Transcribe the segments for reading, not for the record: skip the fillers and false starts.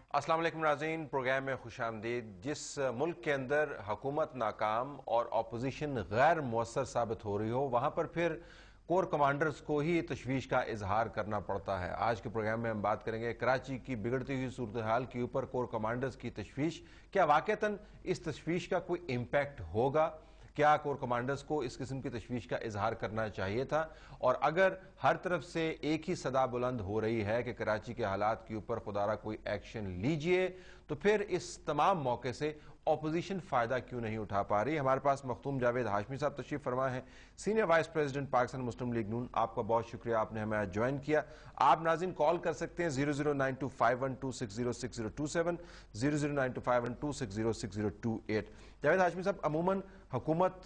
अस्सलाम वालेकुम नाज़रीन, प्रोग्राम में खुशामदीद। जिस मुल्क के अंदर हुकूमत नाकाम और अपोजिशन गैर मुअस्सर साबित हो रही हो, वहां पर फिर कोर कमांडर्स को ही तशवीश का इजहार करना पड़ता है। आज के प्रोग्राम में हम बात करेंगे कराची की बिगड़ती हुई सूरत हाल के ऊपर कोर कमांडर्स की तशवीश। क्या वाकईतन इस तशवीश का कोई इम्पैक्ट होगा? क्या कोर कमांडर्स को इस किस्म की तशवीश का इजहार करना चाहिए था? और अगर हर तरफ से एक ही सदा बुलंद हो रही है कि कराची के हालात के ऊपर खुदारा कोई एक्शन लीजिए, तो फिर इस तमाम मौके से ऑपोजिशन फायदा क्यों नहीं उठा पा रही? हमारे पास मखदूम जावेद हाशमी साहब तशरीफ फरमा है, सीनियर वाइस प्रेसिडेंट पाकिस्तान मुस्लिम लीग नून। आपका बहुत शुक्रिया, आपने हमें आज ज्वाइन किया। आप नाज़रीन कॉल कर सकते हैं 009251260627, 009251260628। जावेद हाशमी साहब, अमूमन हुकूमत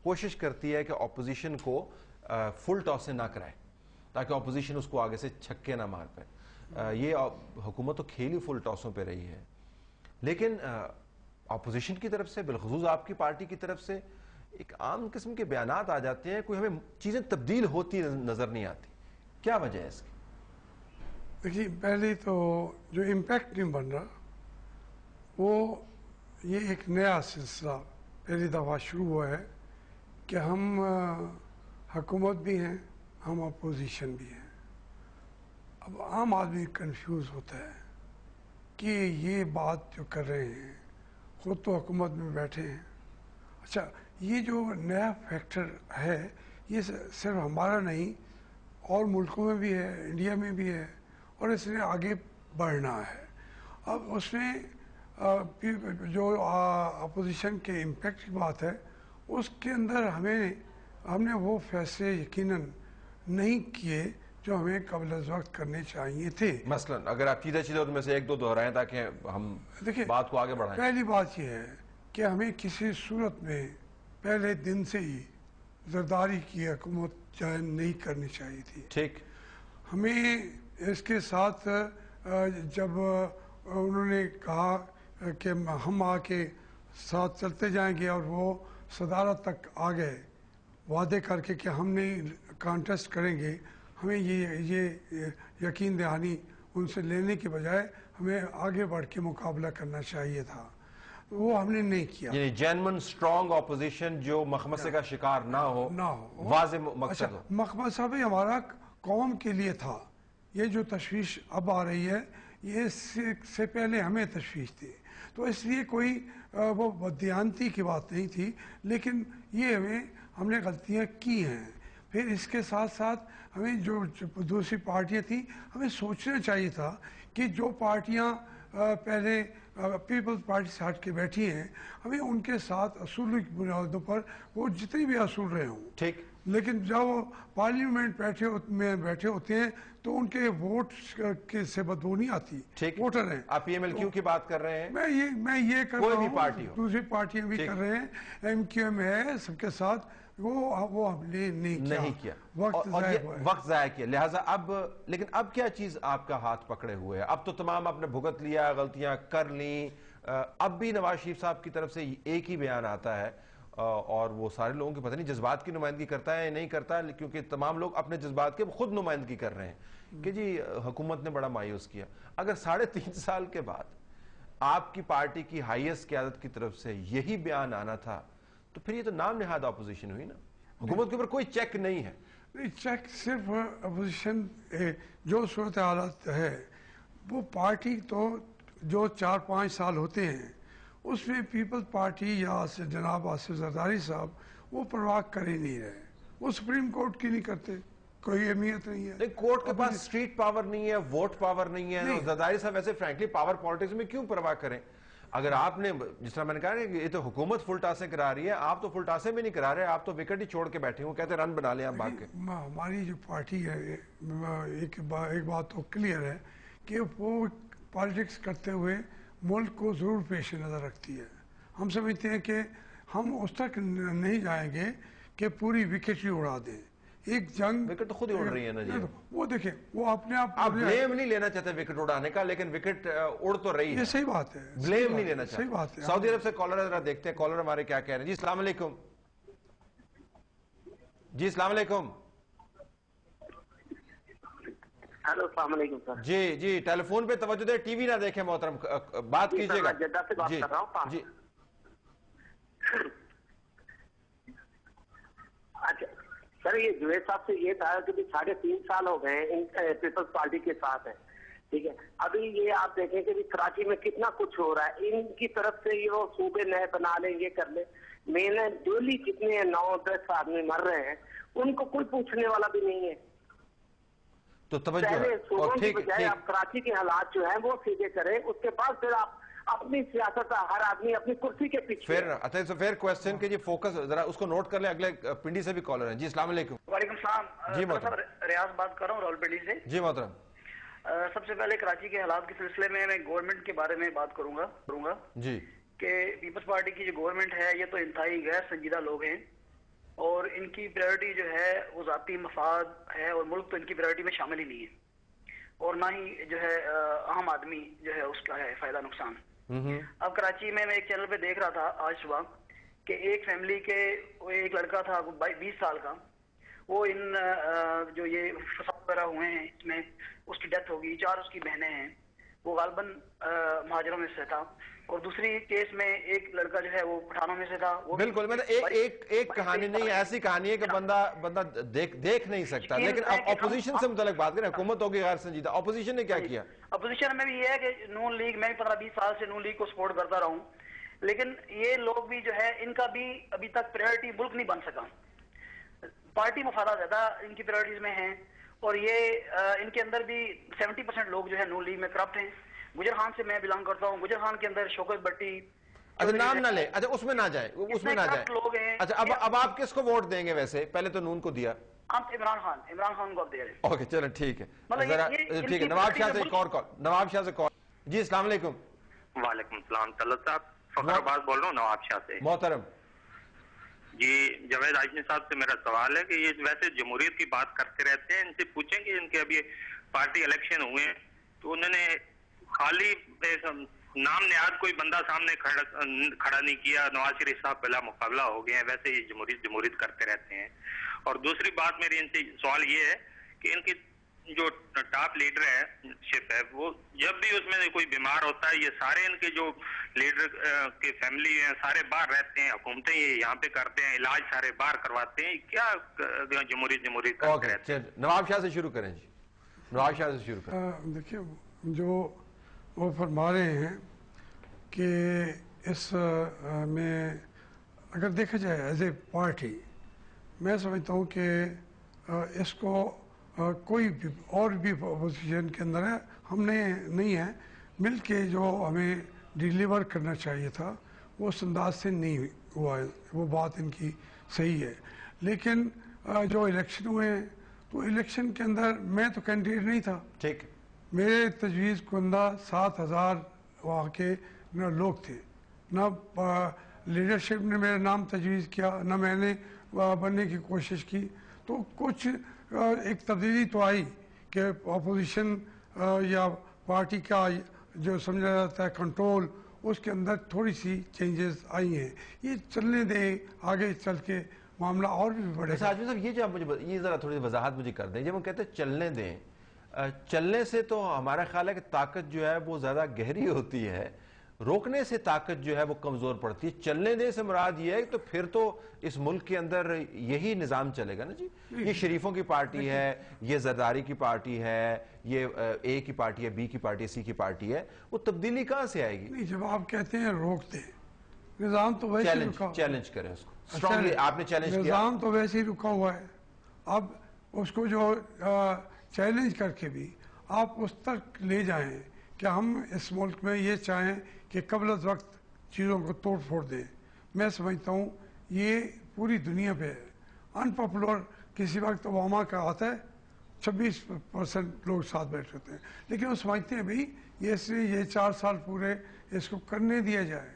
कोशिश करती है कि अपोजिशन को फुल टॉस ना कराए ताकि अपोजिशन उसको आगे से छक्के ना मार पाए। ये हुकूमत तो खेल ही फुल टॉसों पे रही है, लेकिन अपोजिशन की तरफ से, बिलखुसूस आपकी पार्टी की तरफ से एक आम किस्म के बयानात आ जाते हैं, कोई हमें चीजें तब्दील होती नजर नहीं आती। क्या वजह है इसकी? देखिए, पहले तो जो इम्पैक्ट नहीं बन रहा, वो ये एक नया सिलसिला पहली दफ़ा शुरू हुआ है कि हम हुकूमत भी हैं, हम अपोजिशन भी हैं। अब आम आदमी कंफ्यूज होता है कि ये बात जो कर रहे हैं, खुद तो हुकूमत में बैठे हैं। अच्छा, ये जो नया फैक्टर है, ये सिर्फ हमारा नहीं और मुल्कों में भी है, इंडिया में भी है, और इसने आगे बढ़ना है। अब उसमें जो अपोजिशन के इम्पैक्ट की बात है, उसके अंदर हमने वो फैसले यकीनन नहीं किए जो हमें कबल वक्त करने चाहिए थे। मसलन अगर आप चीजें उनमें से एक दो दोहराएं ताकि हम देखिए बात को आगे बढ़ाएं। पहली बात यह है कि हमें किसी सूरत में पहले दिन से ही जरदारी की हुकूमत नहीं करनी चाहिए थी। ठीक, हमें इसके साथ जब उन्होंने कहा कि हम आके साथ चलते जाएंगे और वो सदारत तक आ गए वादे करके कि हम नहीं कॉन्टेस्ट करेंगे, हमें ये यकीन दहानी उनसे लेने के बजाय हमें आगे बढ़ के मुकाबला करना चाहिए था। वो हमने नहीं किया। यानी जेन्युइन स्ट्रॉन्ग ऑपोजिशन जो मखमसे का शिकार ना हो, वाज़ेह मकसद हो। मखमसा भी हमारा कौम के लिए था। ये जो तशवीश अब आ रही है, ये से पहले हमें तशवीश थी, तो इसलिए कोई वो बददियानती की बात नहीं थी, लेकिन ये हमने गलतियां की हैं। फिर इसके साथ साथ हमें जो दूसरी पार्टियां थी, हमें सोचना चाहिए था कि जो पार्टियां पहले पीपल्स पार्टी से हट के बैठी हैं, हमें उनके साथ असूल की बुनियादों पर वो जितनी भी असूल रहे हों, ठीक, लेकिन जब वो पार्लियामेंट में बैठे होते हैं तो उनके वोट के से बदबू नहीं आती। ठीक, वोटर हैं। आप PMLQ की बात कर रहे हैं? मैं ये कर रहा हूँ, कोई भी पार्टी हो, दूसरी पार्टियां भी कर रहे हैं, MQM है, सबके साथ वो हमने नहीं किया। वक्त जाया किया। लिहाजा अब, लेकिन अब क्या चीज आपका हाथ पकड़े हुए है? अब तो तमाम आपने भुगत लिया, गलतियां कर ली। अब भी नवाज शरीफ साहब की तरफ से एक ही बयान आता है और वो सारे लोगों की पता नहीं जज्बात की नुमाइंदगी करता है या नहीं करता है, क्योंकि तमाम लोग अपने जज्बात के खुद नुमाइंदगी कर रहे हैं कि जी हुकूमत ने बड़ा मायूस किया। अगर 3.5 साल के बाद आपकी पार्टी की हाईएस्ट क़यादत की तरफ से यही बयान आना था, तो फिर ये तो नाम निहाद अपोजिशन हुई ना। हुकूमत के ऊपर कोई चेक नहीं है। नहीं, चेक सिर्फ अपोजिशन जो सूरत हालत है, वो पार्टी तो जो 4-5 साल होते हैं उसमें पीपल्स पार्टी या जनाब आसिफ जरदारी साहब वो परवाह कर ही नहीं रहे। वो सुप्रीम कोर्ट की नहीं करते, कोई अहमियत नहीं है। कोर्ट के पास स्ट्रीट पावर नहीं है, वोट पावर नहीं है। जरदारी साहब वैसे फ्रैंकली पावर पॉलिटिक्स में क्यों परवाह करें? अगर आपने, जिस तरह मैंने कहा कि ये तो हुकूमत फुल टासें करा रही है, आप तो फुल टासें भी नहीं करा रहे, आप तो विकेट ही छोड़ के बैठे हो, कहते रन बना ले आप भाग के। हमारी जो पार्टी है, एक बात तो क्लियर है कि वो पॉलिटिक्स करते हुए मुल्क को जरूर पेश नज़र रखती है। हम समझते हैं कि हम उस तक नहीं जाएंगे कि पूरी विकेट ही उड़ा दें। एक जंग, विकेट तो खुद ही उड़ रही है ना जी। वो देखिए, वो अपने आप ब्लेम नहीं लेना चाहते विकेट उड़ाने का, लेकिन विकेट उड़ तो रही है। ये सही बात है, ब्लेम नहीं लेना चाहते। सही बात है। सऊदी अरब से कॉलर जरा देखते हैं, कॉलर हमारे क्या कह रहे हैं। जी अस्सलाम वालेकुम। जी अस्सलाम वालेकुम। हेलो, अस्सलाम वालेकुम सर। जी जी, टेलीफोन पे तवज्जो दे, टीवी ना देखें मोहतरम, बात जी सर, कीजिएगा। मैं जद्दा से बात जी कर रहा हूँ। जी अच्छा सर, ये जुनेद साहब से ये था कि 3.5 साल हो गए इन पीपल्स पार्टी के साथ है, ठीक है। अभी ये आप देखें कि कराची में कितना कुछ हो रहा है, इनकी तरफ से ये वो सूबे नए बना लेंगे, कर ले। मैंने डेली कितने 9-10 आदमी मर रहे हैं, उनको कोई पूछने वाला भी नहीं है। तो तवज्जो पहले है। सूबों की ठीक बजाय ठीक, आप कराची के हालात जो है वो सीधे करें, उसके बाद फिर आप अपनी सियासत, हर आदमी अपनी कुर्सी के पीछे। फेयर क्वेश्चन के जी, फोकस जरा उसको नोट कर ले। अगले पिंडी से भी कॉलर हैं जी। अस्सलाम वालेकुम। वालेकुम सलाम जी मोहतरम। रियाज बात कर रहा हूँ रावलपिंडी से। जी मोहतरम। सबसे पहले कराची के हालात के सिलसिले में मैं गवर्नमेंट के बारे में बात करूंगा जी कि पीपल्स पार्टी की जो गवर्नमेंट है ये तो इंतहाई गैर संजीदा लोग हैं और इनकी प्रायोरिटी जो है वो जाती मफाद है और मुल्क तो इनकी प्रायोरिटी में शामिल ही नहीं है, और ना ही जो है आम आदमी जो है उसका है फायदा नुकसान। अब कराची में मैं एक चैनल पे देख रहा था आज सुबह कि एक फैमिली के एक लड़का था 20 साल का, वो इन जो ये फसाद वगैरह हुए हैं इसमें उसकी डेथ होगी। 4 उसकी बहनें हैं, वो गालबन महाजरों में से था, और दूसरी केस में एक लड़का जो है वो पठानों में से था। वो बिल्कुल, मतलब एक कहानी नहीं, ऐसी कहानी है कि बंदा देख नहीं सकता। लेकिन अब ऑपोजिशन से मुतल्लिक बात करें, हुकूमत होगी गैर संजीदा, ऑपोजिशन ने क्या किया? अपोजिशन में भी ये है कि नून लीग, मैं भी 15-20 साल से नून लीग को सपोर्ट करता रहा हूँ, लेकिन ये लोग भी जो है इनका भी अभी तक प्रायोरिटी मुल्क नहीं बन सका। पार्टी मफादा ज्यादा इनकी प्रायोरिटीज में है, और ये इनके अंदर भी 70% लोग जो है नून लीग में करप्ट हैं। गुजर खान से मैं बिलोंग करता हूँ, गुजर खान के अंदर शौकत भट्टी। अच्छा नाम ना ले, अच्छा उसमें ना जाए, उसमें ना जाए। लोग हैं। अच्छा अब आप किसको वोट देंगे? वैसे पहले तो नून को दिया, आप इमरान खान को आप दे रहे हैं। ओके चलो ठीक है। मतलब जरा ये ठीक है, नवाब शाह से एक और कॉल, नवाब शाह से कॉल। जी अस्सलाम वालेकुम। वालेकुम सलाम तलत साहब, फखराबाद बोल रहा हूँ नवाब शाह से। मोहतरम जी, जावेद आजमी साहब से मेरा सवाल है कि ये वैसे जमहूरियत की बात करते रहते हैं, इनसे पूछेंगे इनके अभी पार्टी इलेक्शन हुए तो उन्होंने खाली नाम निहाद कोई बंदा सामने खड़ा नहीं किया। नवाज शरीफ साहब पहला मुकाबला हो गए हैं, वैसे ये जमहूरियत करते रहते हैं। और दूसरी बात मेरी इनसे सवाल ये है कि इनकी जो टॉप लीडर है शिप है, वो जब भी उसमें कोई बीमार होता है, ये सारे इनके जो लीडर के फैमिली हैं सारे बाहर रहते हैं, हुकूमतें ये यहाँ पे करते हैं, इलाज सारे बाहर करवाते हैं। क्या जमहूरियत करते रहते हैं? नवाब शाह से शुरू करें जी, नवाब शाह से शुरू करें। देखिए, जो वो फरमा रहे हैं कि इस में अगर देखा जाए एज ए पार्टी, मैं समझता हूँ कि इसको कोई भी और भी अपोजिशन के अंदर है, हमने नहीं है, मिल के जो हमें डिलीवर करना चाहिए था वो उस अंदाज से नहीं हुआ है। वो बात इनकी सही है, लेकिन जो इलेक्शन हुए तो इलेक्शन के अंदर मैं तो कैंडिडेट नहीं था, ठीक, मेरे तजवीज़ कुंदा 7,000 वहाँ के न लोग थे, न लीडरशिप ने मेरा नाम तजवीज़ किया, न मैंने बनने की कोशिश की। तो कुछ एक तब्दीली तो आई कि अपोजिशन या पार्टी का जो समझा जाता है कंट्रोल, उसके अंदर थोड़ी सी चेंजेस आई हैं। ये चलने दें, आगे चल के मामला और भी बढ़ेगा। अच्छा आजमी साहब, ये जो आप मुझे ये जरा थोड़ी वजाहत मुझे कर दें। जब हम कहते हैं चलने दें, चलने से तो हमारा ख्याल है कि ताकत जो है वो ज्यादा गहरी होती है, रोकने से ताकत जो है वो कमजोर पड़ती है। चलने दें से मुराद ये है कि तो फिर तो इस मुल्क के अंदर यही निजाम चलेगा ना जी। ये शरीफों की पार्टी है, ये जरदारी की पार्टी है, ये ए की पार्टी है, बी की पार्टी है, सी की पार्टी है, वो तब्दीली कहां से आएगी? नहीं, जब आप कहते हैं रोक दें, निजाम तो वैसे ही रुका, चैलेंज करें उसको स्ट्रांगली। आपने चैलेंज किया, निजाम तो वैसे ही रुका हुआ है। अब उसको जो चैलेंज करके भी आप उस तक ले जाएं कि हम इस मुल्क में ये चाहें कि कबल वक्त चीज़ों को तोड़ फोड़ दें, मैं समझता हूँ ये पूरी दुनिया पे है। अनपॉपुलर किसी वक्त ओबामा का आता है, 26% लोग साथ बैठ होते हैं, लेकिन वो समझते हैं भाई ये 4 साल पूरे इसको करने दिया जाए।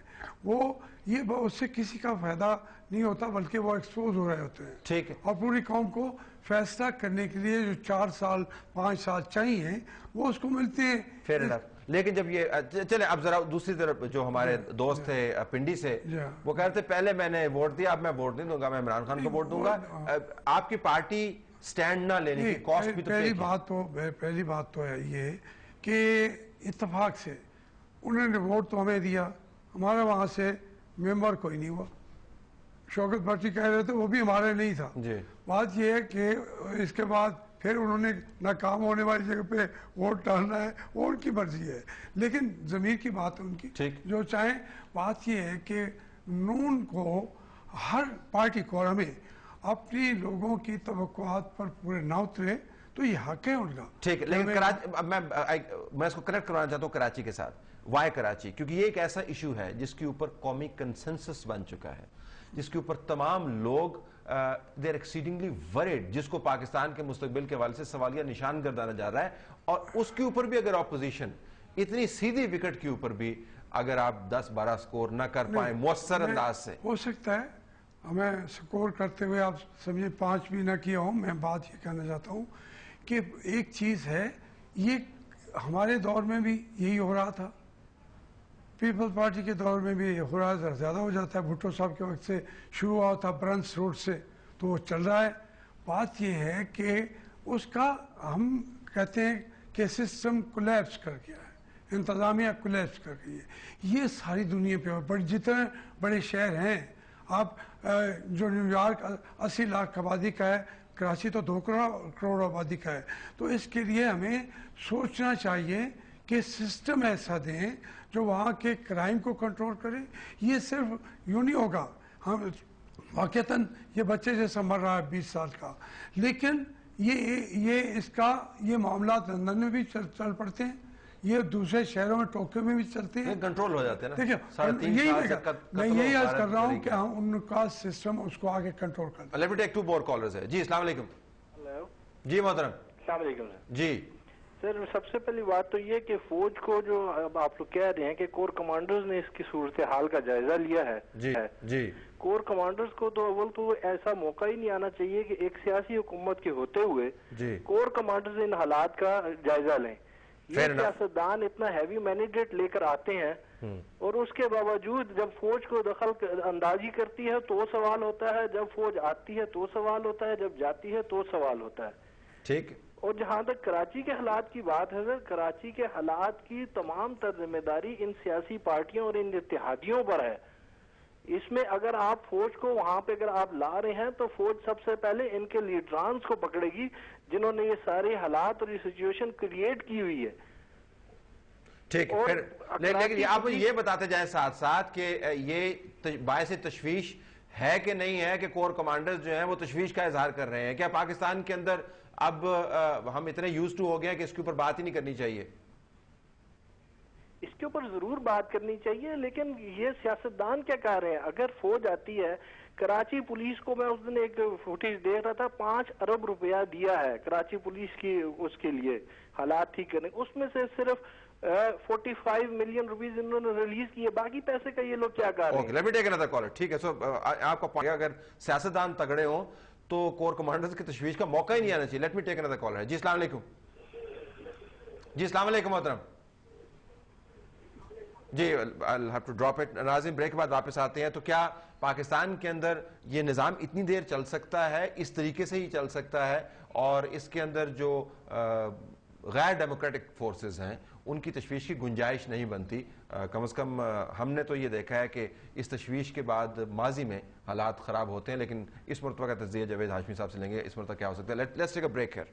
वो ये उससे किसी का फायदा नहीं होता, बल्कि वो एक्सपोज हो रहे होते हैं। ठीक है। और पूरी कौम को फैसला करने के लिए जो 4 साल 5 साल चाहिए वो उसको मिलते हैं। Fair enough. लेकिन जब ये चले, अब जरा दूसरी तरफ जो हमारे दोस्त थे पिंडी से, वो कह रहे थे पहले मैंने वोट दिया, अब मैं वोट नहीं दूंगा, मैं इमरान खान को वोट दूंगा। आपकी पार्टी स्टैंड ना लेने की कॉस्ट भी तो पहली बात तो है ये कि इत्तेफाक से उन्होंने वोट तो हमें दिया, हमारा वहाँ से मेंबर कोई नहीं हुआ। शौकत भट्टी कह रहे थे वो भी हमारे नहीं था जी। बात ये है कि इसके बाद फिर उन्होंने नाकाम होने वाली जगह पे वोट डालना है, वो उनकी मर्जी है, लेकिन ज़मीर की बात है उनकी, जो चाहे। बात ये है कि नून को, हर पार्टी को, और हमें अपनी लोगों की तवक्कुआत पर पूरे ना उतरे तो ये हक है उनका। ठीक है, लेकिन कराची, अब मैं इसको कनेक्ट करवाना चाहता हूँ कराची के साथ। वाई कराची? क्योंकि ये एक ऐसा इशू है जिसके ऊपर कौमी कंसेंसस बन चुका है, जिसके ऊपर तमाम लोग दे आर एक्सीडिंगली वरीड, जिसको पाकिस्तान के मुस्तकबिल के हवाले से सवालिया निशान गर्दाना जा रहा है। और उसके ऊपर भी अगर ऑपोजिशन इतनी सीधी विकेट के ऊपर भी अगर आप 10-12 स्कोर न कर पाए मुअस्सर अंदाज से, हो सकता है हमें स्कोर करते हुए आप समझे 5 भी ना किया हो। मैं बात ये कहना चाहता हूँ कि एक चीज़ है, ये हमारे दौर में भी यही हो रहा था, पीपल्स पार्टी के दौर में भी हो रहा है, ज़्यादा हो जाता है। भुट्टो साहब के वक्त से शुरू हुआ था ब्रंच रोड से, तो वो चल रहा है। बात ये है कि उसका हम कहते हैं कि सिस्टम कोलैप्स कर गया है, इंतज़ामिया कोलैप्स कर गई है। ये सारी दुनिया पे और बड़े जितने बड़े शहर हैं, आप जो न्यूयॉर्क 80 लाख आबादी का है, कराची तो 2 करोड़ आबादी का है। तो इसके लिए हमें सोचना चाहिए कि सिस्टम ऐसा दें जो वहाँ के क्राइम को कंट्रोल करे। ये सिर्फ यूँ नहीं होगा, हम वाक़तन ये बच्चे जैसा मर रहा है 20 साल का, लेकिन ये मामला लंदन में भी चल पड़ते हैं, ये दूसरे शहरों में, टोक्यो में भी चलते हैं, कंट्रोल हो जाते हैं ना। देखिए मैं यही आज कर रहा हूँ कि हम उनका सिस्टम उसको आगे कंट्रोल कर। Let me take 2 more callers है जी। अस्सलाम वालेकुम। जी मोहतरम। अस्सलाम वालेकुम जी सर, सबसे पहली बात तो ये कि फौज को जो अब आप लोग कह रहे हैं कि कोर कमांडर्स ने इसकी सूरत हाल का जायजा लिया है। जी कोर कमांडर्स को तो अव्वल तो ऐसा मौका ही नहीं आना चाहिए कि एक सियासी हुकूमत के होते हुए कोर कमांडर्स इन हालात का जायजा लें। ये सियासतदान इतना हैवी मैंडेट लेकर आते हैं और उसके बावजूद जब फौज को दखल अंदाजी करती है तो सवाल होता है, जब फौज आती है तो सवाल होता है, जब जाती है तो सवाल होता है। ठीक। और जहां तक कराची के हालात की बात है सर, कराची के हालात की तमाम तर जिम्मेदारी इन सियासी पार्टियों और इन इत्तेहादियों पर है। इसमें अगर आप फौज को वहां पे अगर आप ला रहे हैं तो फौज सबसे पहले इनके लीडरांस को पकड़ेगी जिन्होंने ये सारे हालात और ये सिचुएशन क्रिएट की हुई है। ठीक है, फिर लेकिन आप ये बताते जाए साथ साथ कि ये बायस तशवीश है कि नहीं है कि कोर कमांडर्स जो हैं वो तशवीश का इजहार कर रहे हैं? क्या पाकिस्तान के अंदर अब हम इतने यूज टू हो गए हैं कि इसके ऊपर बात ही नहीं करनी चाहिए? इसके ऊपर जरूर बात करनी चाहिए, लेकिन ये सियासतदान क्या कह रहे हैं? अगर फौज आती है, कराची पुलिस को मैं उस दिन एक फुटेज देख रहा था, 5 अरब रुपया दिया है कराची पुलिस की उसके लिए हालात ठीक करने, उसमें से सिर्फ 45 मिलियन रुपीज इन्होंने रिलीज किए, बाकी पैसे का ये लोग क्या कर रहे हैं? Let me take another caller. ठीक है, सो आपका पॉइंट, अगर सियासतदान तगड़े हो तो कोर कमांडर्स की तशवीश का मौका ही नहीं आना चाहिए। Let me take another caller. जी अस्सलाम वालेकुम। जी अस्सलाम वालेकुम मोहतरम। जी I have to drop it. नाज़रीन, ब्रेक के बाद वापस आते हैं। तो क्या पाकिस्तान के अंदर ये निज़ाम इतनी देर चल सकता है? इस तरीके से ही चल सकता है? और इसके अंदर जो गैर डेमोक्रेटिक फोर्सेस हैं उनकी तशवीश की गुंजाइश नहीं बनती। कम अज़ कम हमने तो ये देखा है कि इस तशवीश के बाद माजी में हालात ख़राब होते हैं, लेकिन इस मरतबा का तज़किया जावेद हाशमी साहब से लेंगे। इस मरतबा क्या हो सकता है? Let's take a break here.